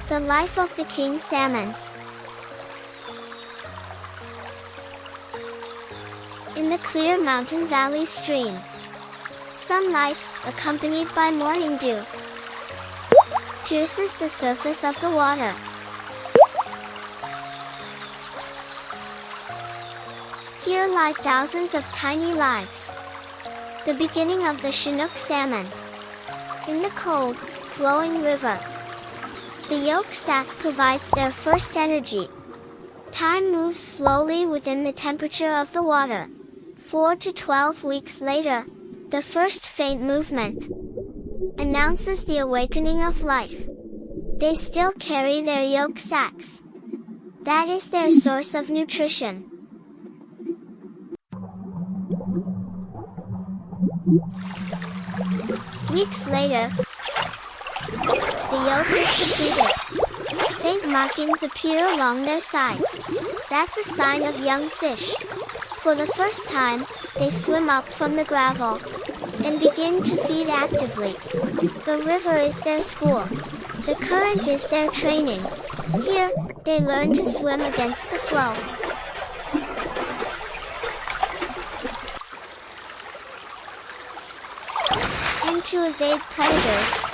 The life of the king salmon. In the clear mountain valley stream, sunlight, accompanied by morning dew, pierces the surface of the water. Here lie thousands of tiny lives. The beginning of the Chinook salmon. In the cold, flowing river, the yolk sac provides their first energy. Time moves slowly within the temperature of the water. 4 to 12 weeks later, the first faint movement announces the awakening of life. They still carry their yolk sacs. That is their source of nutrition. Weeks later, the yolk is depleted. Faint markings appear along their sides. That's a sign of young fish. For the first time, they swim up from the gravel and begin to feed actively. The river is their school. The current is their training. Here, they learn to swim against the flow. And to evade predators.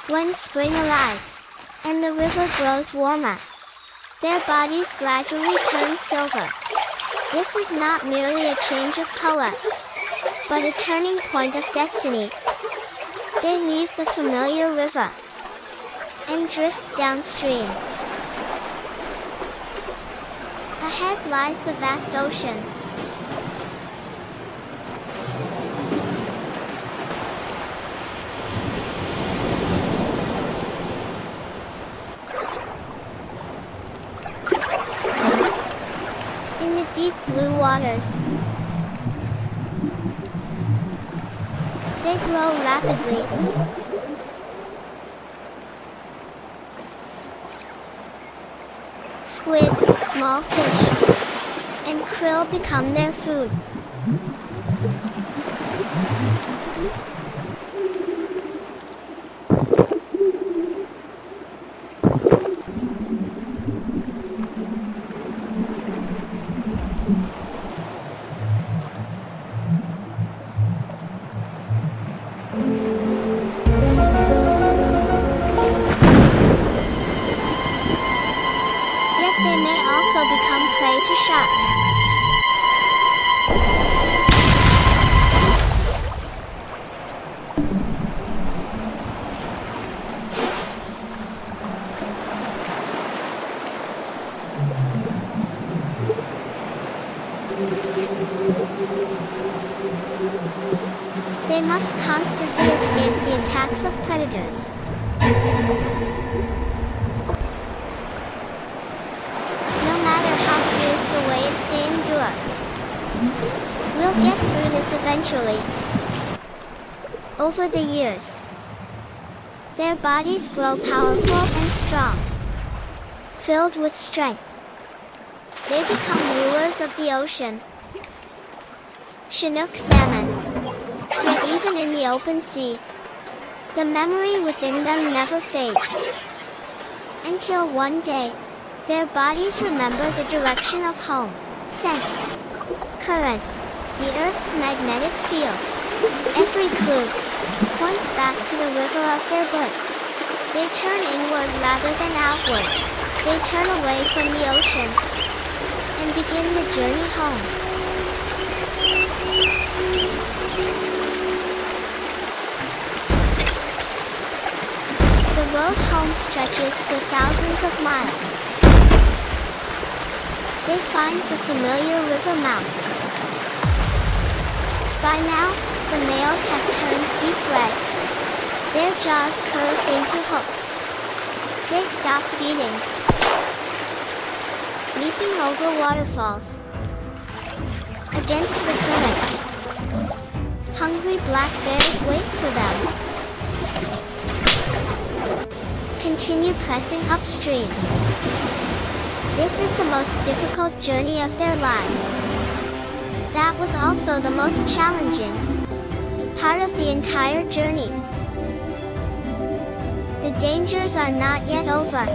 When spring arrives, and the river grows warmer, their bodies gradually turn silver. This is not merely a change of color, but a turning point of destiny. They leave the familiar river and drift downstream. Ahead lies the vast ocean. In the deep blue waters, they grow rapidly. Squid, small fish, and krill become their food. They may also become prey to sharks. They must constantly escape the attacks of predators. The waves they endure. We'll get through this eventually. Over the years, their bodies grow powerful and strong, filled with strength. They become rulers of the ocean. Chinook salmon. Yet even in the open sea, the memory within them never fades. Until one day, their bodies remember the direction of home, scent, current, the Earth's magnetic field. Every clue points back to the river of their birth. They turn inward rather than outward. They turn away from the ocean and begin the journey home. The road home stretches for thousands of miles. They find the familiar river mouth. By now, the males have turned deep red. Their jaws curve into hooks. They stop feeding, leaping over waterfalls. Against the current, hungry black bears wait for them. Continue pressing upstream. This is the most difficult journey of their lives. That was also the most challenging part of the entire journey. The dangers are not yet over.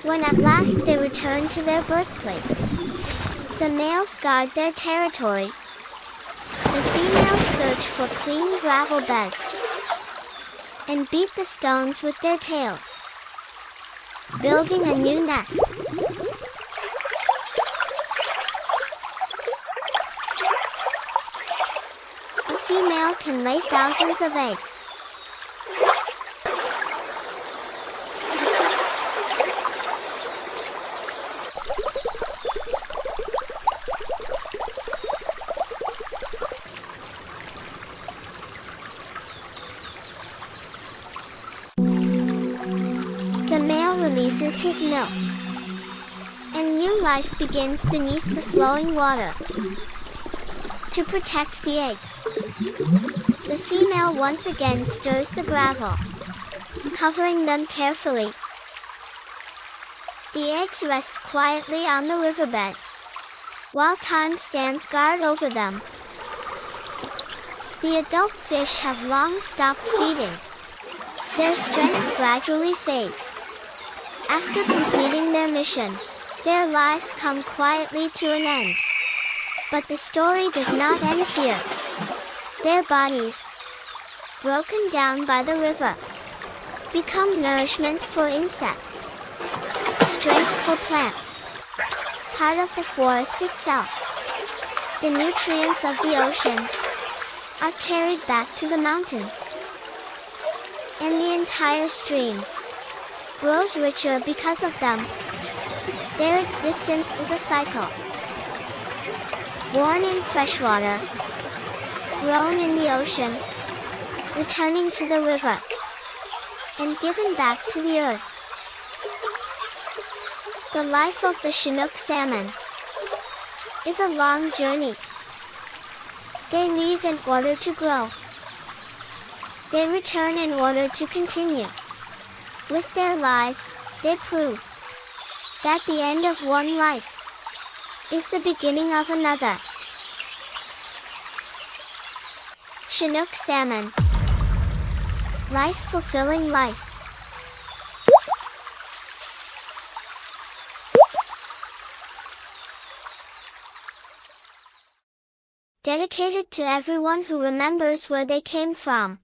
When at last they return to their birthplace, the males guard their territory. The females search for clean gravel beds and beat the stones with their tails, building a new nest. A female can lay thousands of eggs. The male releases his milk, and new life begins beneath the flowing water. To protect the eggs, the female once again stirs the gravel, covering them carefully. The eggs rest quietly on the riverbed, while time stands guard over them. The adult fish have long stopped feeding. Their strength gradually fades. After completing their mission, their lives come quietly to an end. But the story does not end here. Their bodies, broken down by the river, become nourishment for insects, strength for plants, part of the forest itself. The nutrients of the ocean are carried back to the mountains, and the entire stream grows richer because of them. Their existence is a cycle. Born in freshwater, grown in the ocean, returning to the river, and given back to the earth. The life of the Chinook salmon is a long journey. They leave in order to grow. They return in order to continue. With their lives, they prove that the end of one life is the beginning of another. Chinook salmon. Life-fulfilling life. Dedicated to everyone who remembers where they came from.